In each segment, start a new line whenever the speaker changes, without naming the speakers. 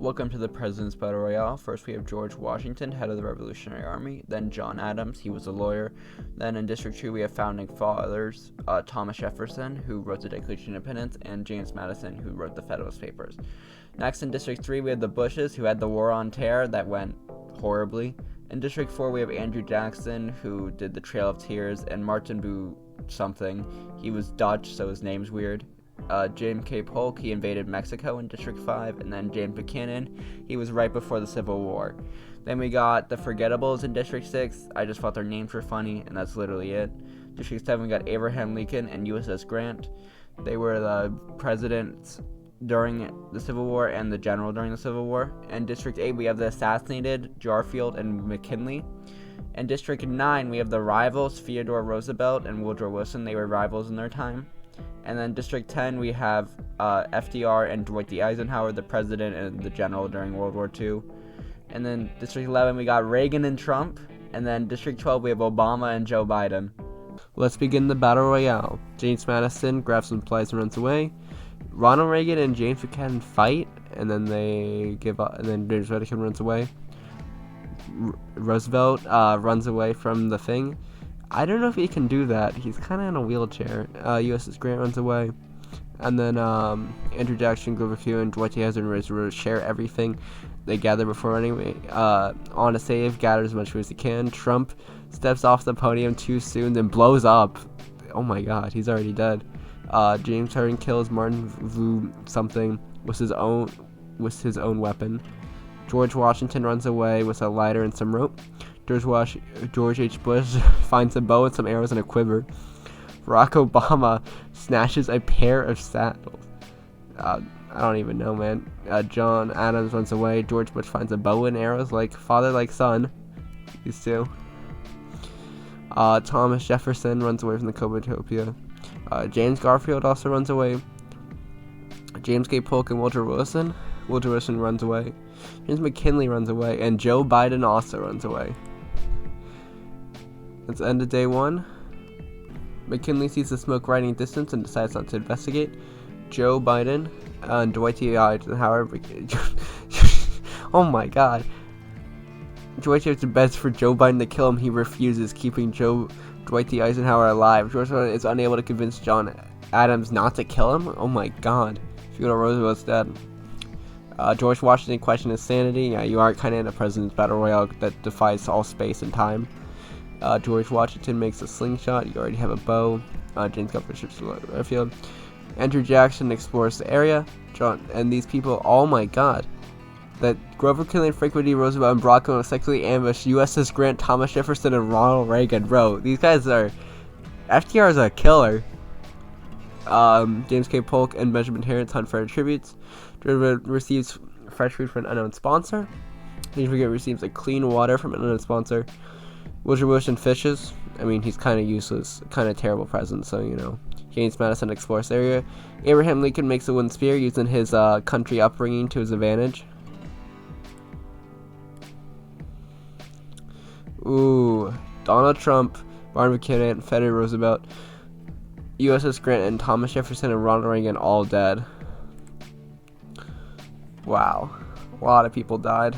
Welcome to the President's Battle Royale. First we have George Washington, head of the Revolutionary Army. Then John Adams, he was a lawyer. Then in District 2 we have founding fathers, Thomas Jefferson, who wrote the Declaration of Independence, and James Madison, who wrote the Federalist Papers. Next in District 3 we have the Bushes, who had the War on Terror that went horribly. In District 4 we have Andrew Jackson, who did the Trail of Tears, and Martin Boo something. He was Dutch, so his name's weird. James K. Polk, he invaded Mexico in District 5, and then James Buchanan, he was right before the Civil War. Then we got the Forgettables in District 6, I just thought their names were funny, and that's literally it. District 7 we got Abraham Lincoln and USS Grant. They were the presidents during the Civil War and the general during the Civil War. And District 8 we have the assassinated Garfield and McKinley. In District 9 we have the rivals Theodore Roosevelt and Woodrow Wilson, they were rivals in their time. And then District 10, we have FDR and Dwight D. Eisenhower, the president and the general during World War II. And then District 11, we got Reagan and Trump. And then District 12, we have Obama and Joe Biden.
Let's begin the Battle Royale. James Madison grabs some supplies and runs away. Ronald Reagan and James Buchanan fight, and then they give up, and then James Madison runs away. Roosevelt runs away from the thing. I don't know if he can do that. He's kind of in a wheelchair. USS Grant runs away. And then Andrew Jackson, Grover Q, and Dwight D. Eisenhower share everything they gather before running away. On a save, gathers as much food as he can. Trump steps off the podium too soon, then blows up. Oh my god, he's already dead. James Harding kills Martin Vu something with his own weapon. George Washington runs away with a lighter and some rope. George H. Bush finds a bow and some arrows and a quiver. Barack Obama snatches a pair of saddles. I don't even know, man. John Adams runs away. George Bush finds a bow and arrows, like father, like son. These two. Thomas Jefferson runs away from the Cobotopia. James Garfield also runs away. James K. Polk and Woodrow Wilson. Woodrow Wilson runs away. James McKinley runs away. And Joe Biden also runs away. Let's end of day 1. McKinley sees the smoke riding in distance and decides not to investigate. Joe Biden and Dwight D. Eisenhower. Oh my god. Dwight D. bets for Joe Biden to kill him. He refuses, keeping Dwight D. Eisenhower alive. George Washington is unable to convince John Adams not to kill him. Oh my god. Theodore Roosevelt's dead. George Washington questioned his sanity. Yeah, you are kind of in a President's Battle Royale that defies all space and time. George Washington makes a slingshot. You already have a bow. James Garfield ships to the airfield. Andrew Jackson explores the area. And these people, oh my god. That Grover Cleveland, Franklin D. Roosevelt, and Barack Obama sexually ambushed USS Grant, Thomas Jefferson, and Ronald Reagan. Bro, these guys are... FDR is a killer. James K. Polk and Benjamin Terrence hunt for tributes. George receives fresh food from an unknown sponsor. James Buchanan receives a clean water from an unknown sponsor. Woodrow Wilson fishes. I mean, he's kind of useless, kind of terrible president, so, you know. James Madison explores the area. Abraham Lincoln makes a wooden spear using his country upbringing to his advantage. Ooh. Donald Trump, Martin Buchanan, Theodore Roosevelt, USS Grant, and Thomas Jefferson and Ronald Reagan all dead. Wow. A lot of people died.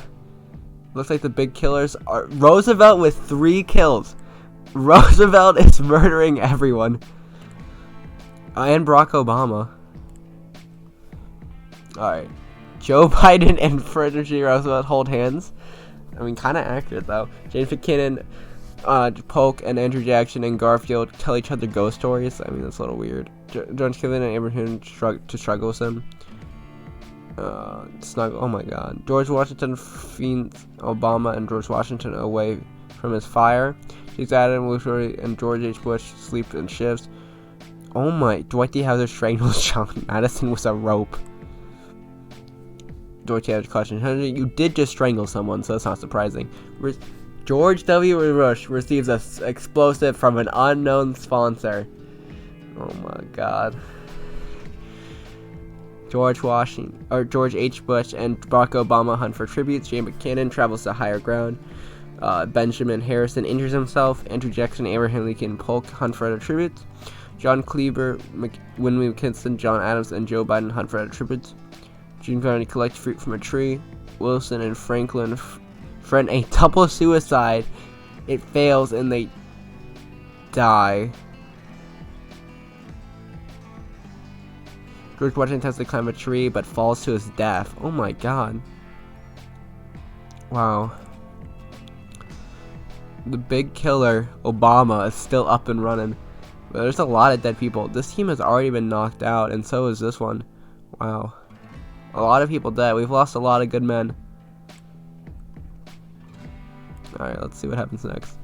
Looks like the big killers are Roosevelt with 3 kills. Roosevelt is murdering everyone. And Barack Obama. Alright. Joe Biden and Franklin D. Roosevelt hold hands. I mean, kind of accurate, though. James Buchanan, Polk, and Andrew Jackson and Garfield tell each other ghost stories. I mean, that's a little weird. John Killen and Abraham struggle with him. Snuggle. Oh my god. George Washington feeds Obama and George Washington away from his fire. James Adams and George H. Bush sleep in shifts. Oh my. Dwight D. Eisenhower strangles John Madison with a rope. Dwight D. Eisenhower questions, you did just strangle someone, so that's not surprising. George W. Bush receives an explosive from an unknown sponsor. Oh my god. George H. Bush and Barack Obama hunt for tributes. James Buchanan travels to higher ground. Benjamin Harrison injures himself. Andrew Jackson, Abraham Lincoln, and Polk hunt for other tributes. John Cleaver, Winnie McKinson, John Adams, and Joe Biden hunt for other tributes. James Biden collects fruit from a tree. Wilson and Franklin friend a double suicide. It fails and they die. George Washington attempts to climb a tree but falls to his death. Oh my god. Wow. The big killer, Obama, is still up and running. But there's a lot of dead people. This team has already been knocked out, and so is this one. Wow. A lot of people dead. We've lost a lot of good men. Alright, let's see what happens next.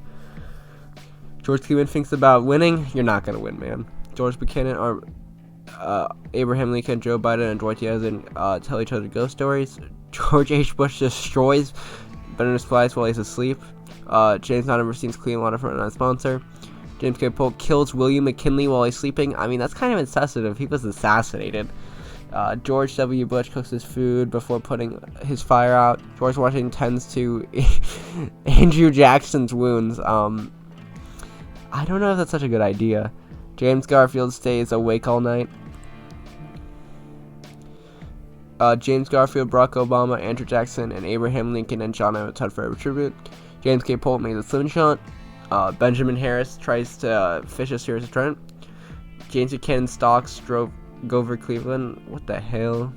George Cleveland thinks about winning. You're not going to win, man. George Buchanan or Abraham Lincoln, Joe Biden, and Dwight Eisenhower tell each other ghost stories. George H. Bush destroys Benner's supplies while he's asleep. James Biden receives clean water from a sponsor. James K. Polk kills William McKinley while he's sleeping. I mean, that's kind of insensitive. He was assassinated. George W. Bush cooks his food before putting his fire out. George Washington tends to Andrew Jackson's wounds. I don't know if that's such a good idea. James Garfield stays awake all night. James Garfield, Barack Obama, Andrew Jackson, and Abraham Lincoln and John Adams had forever tribute. James K. Polk made the slingshot. Benjamin Harris tries to fish a series of Trent. James Buchanan stalks Grover Cleveland. What the hell?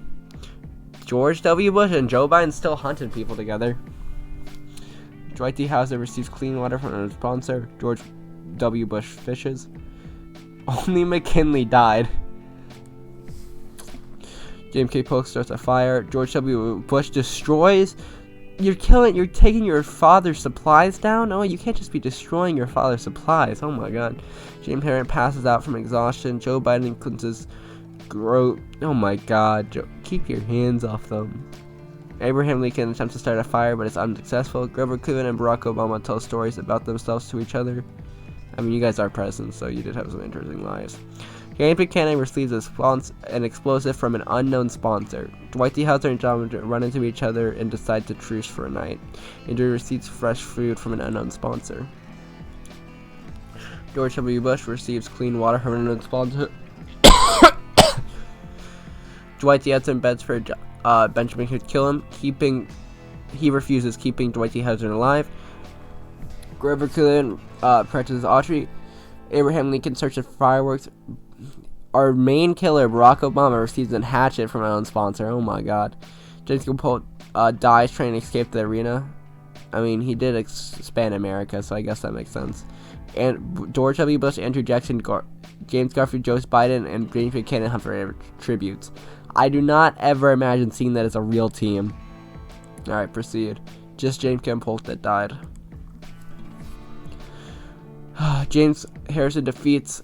George W. Bush and Joe Biden still hunting people together. Dwight D. Hauser receives clean water from a sponsor. George W. Bush fishes. Only McKinley died. James K. Polk starts a fire. George W. Bush destroys. You're taking your father's supplies down? No, you can't just be destroying your father's supplies. Oh my god. James Harriet passes out from exhaustion. Joe Biden cleanses grow. Oh my god. Keep your hands off them. Abraham Lincoln attempts to start a fire, but it's unsuccessful. Grover Cleveland and Barack Obama tell stories about themselves to each other. I mean, you guys are presidents, so you did have some interesting lives. James Buchanan receives an explosive from an unknown sponsor. Dwight D. Hauser and John run into each other and decide to truce for a night. Andrew receives fresh food from an unknown sponsor. George W. Bush receives clean water from an unknown sponsor. Dwight D. Hauser bets for Benjamin could kill him. He refuses, keeping Dwight D. Hauser alive. Grover Cleveland practices archery. Abraham Lincoln searches for fireworks. Our main killer, Barack Obama, receives a hatchet from our own sponsor. Oh my god. James Polk dies trying to escape the arena. I mean, he did expand America, so I guess that makes sense. And George W. Bush, Andrew Jackson, James Garfield, Joe Biden, and James Buchanan have forever tributes. I do not ever imagine seeing that as a real team. Alright, proceed. Just James K. Polk that died. James Harrison defeats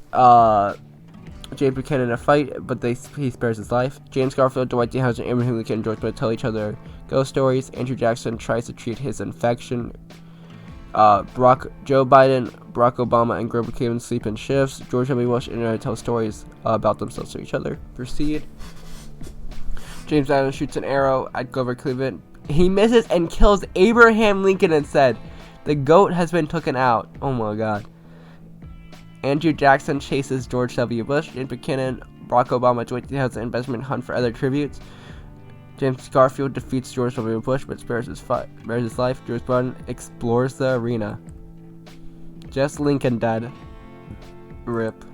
James Buchanan in a fight, but he spares his life. James Garfield, Dwight D. Hauser, Abraham Lincoln, and George Bush tell each other ghost stories. Andrew Jackson tries to treat his infection. Joe Biden, Barack Obama, and Grover Cleveland sleep in shifts. George W. Bush and I tell stories about themselves to each other. Proceed. James Biden shoots an arrow at Grover Cleveland. He misses and kills Abraham Lincoln instead. The goat has been taken out. Oh my god. Andrew Jackson chases George W. Bush. James Buchanan, Barack Obama, Dwight D. Hauser, and Benjamin hunt for other tributes. James Garfield defeats George W. Bush but spares his life. George Biden explores the arena. Just Lincoln dead. RIP.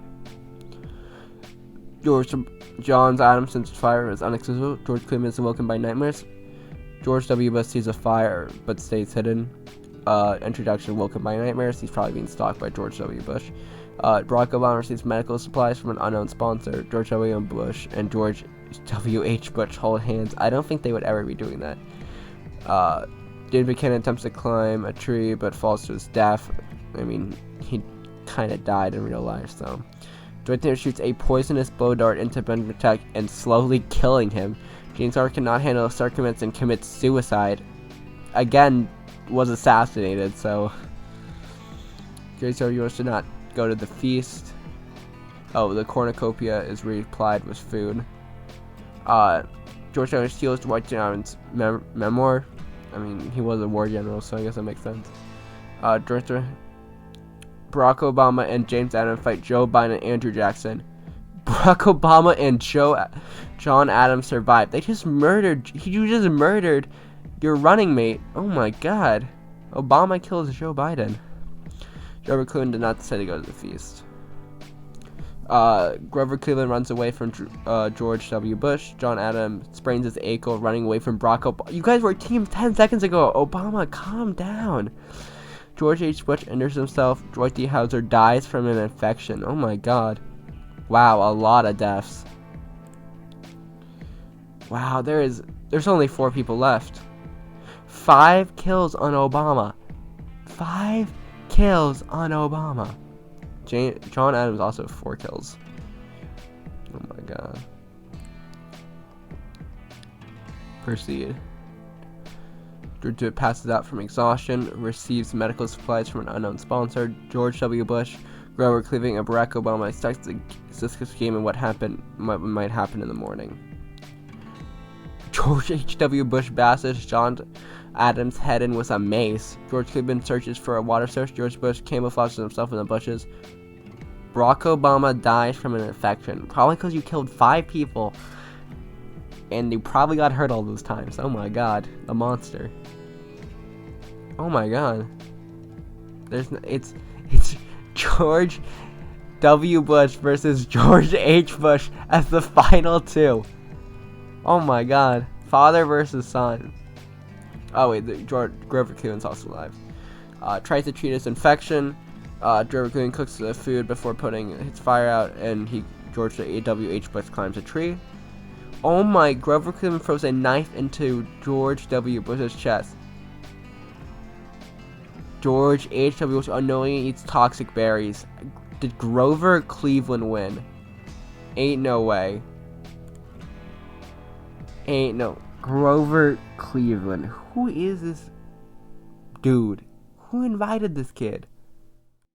John Adamson's fire is unsuccessful. George Cleveland is awoken by nightmares. George W. Bush sees a fire but stays hidden. Introduction woken by nightmares. He's probably being stalked by George W. Bush. Barack Obama receives medical supplies from an unknown sponsor. George W. Bush and George W.H. Bush hold hands. I don't think they would ever be doing that. James Buchanan attempts to climb a tree but falls to his death. I mean, he kind of died in real life, so. Dwight D. shoots a poisonous bow dart into Benjamin Tech and slowly killing him. James R. cannot handle circumstance and commits suicide. Again, was assassinated, so. James R. Bush did not go to the feast. Oh, the cornucopia is replied with food. George W. steals Dwight John's memoir. I mean, he was a war general, so I guess that makes sense. Barack Obama and James Adams fight Joe Biden and Andrew Jackson. Barack Obama and John Adams survived. They just murdered. You just murdered your running mate. Oh my God. Obama kills Joe Biden. Grover Cleveland did not decide to go to the feast. Grover Cleveland runs away from George W. Bush. John Adams sprains his ankle running away from Barack Obama. You guys were a team 10 seconds ago. Obama, calm down. George H. Bush injures himself. Dwight Hauser dies from an infection. Oh my God. Wow, a lot of deaths. Wow, there's only 4 people left. 5 kills on Obama. 5 kills on Obama. John Adams also 4 kills. Oh my God. Proceed. George passes out from exhaustion, receives medical supplies from an unknown sponsor. George W. Bush, Grover Cleveland, and Barack Obama starts the game and what might happen in the morning. George H.W. Bush bashes John Adams' head in with a mace. George Cleveland searches for a water source. George Bush camouflages himself in the bushes. Barack Obama dies from an infection. Probably because you killed 5 people. And you probably got hurt all those times. Oh my God. The monster. Oh my God. It's George W. Bush versus George H. Bush as the final 2. Oh my God. Father versus son. Oh wait, Grover Cleveland's also alive. Tries to treat his infection. Grover Cleveland cooks the food before putting his fire out, and George W. H. Bush climbs a tree. Oh my, Grover Cleveland throws a knife into George W. Bush's chest. George H. W. Bush unknowingly eats toxic berries. Did Grover Cleveland win? Ain't no way. Ain't no. Grover Cleveland. Who is this dude? Who invited this kid?